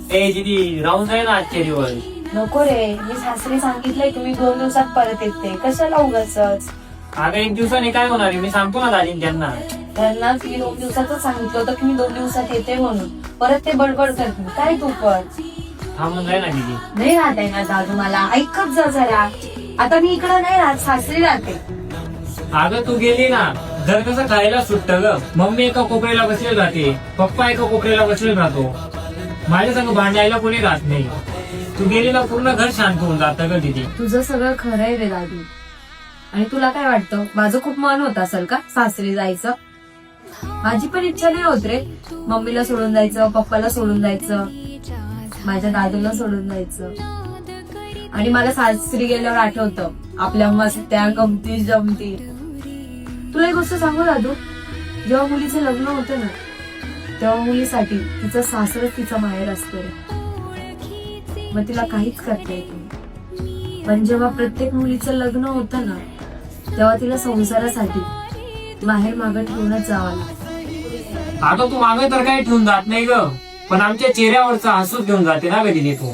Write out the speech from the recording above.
ए दीदी राहून जाय ना आजचे दिवस. नको रे, मी सासरी सांगितलंय की मी 2 दिवसात परत येते, कशाला उगाचच. अगं 1 दिवसाने काय होणार आहे, मी सांगतो ना दादी त्यांना. त्यांनाच मी 2 दिवसातच सांगितलं होतं की मी 2 दिवसात येते म्हणून. परत ते बडबड करतील, काय तू पण. थांबून जाय ना दीदी. नाही राहत आहे ना दादू, मला ऐकत जा जरा. आता मी इकडं नाही राहत, सासरी राहते. अगं तू गेली ना, घर कसं खायला सुटत ग. मम्मी एका कोपऱ्याला बसलेली राहते, पप्पा एका कोपऱ्याला बसलेला राहतो. माझ्या संग भांडायला कोणी राहत नाही. तू गेली ना पूर्ण घर शांत होऊन जातं ग दीदी. तुझं सगळं खरं आहे रे दादू. आणि तुला काय वाटतं, माझं खूप मन होत असेल का सासरी जायचं? माझी पण इच्छा नाही होत रे, मम्मीला सोडून जायचं, पप्पाला सोडून जायचं, माझ्या दादूला सोडून जायचं. आणि मला सासरी गेल्यावर आठवतं आपल्या मस्त्या, गमती जमती. तुला एक गोष्ट सांगू दादू, जेव्हा मुलीचं लग्न होतं ना, तेव्हा मुलीसाठी तिचं सासरच तिचा माहेर असतो रे. मग तिला काहीच करता येत नाही. पण जेव्हा प्रत्येक मुलीचं लग्न होतं ना, तेव्हा तिला संसारासाठी माहेर मागं ठेवूनच जावं लागतं. आता तू मागे तर काही ठेवून जात नाही ग, पण आमच्या चेहऱ्यावरचा हसूच घेऊन जाते ना ग दीदी तू.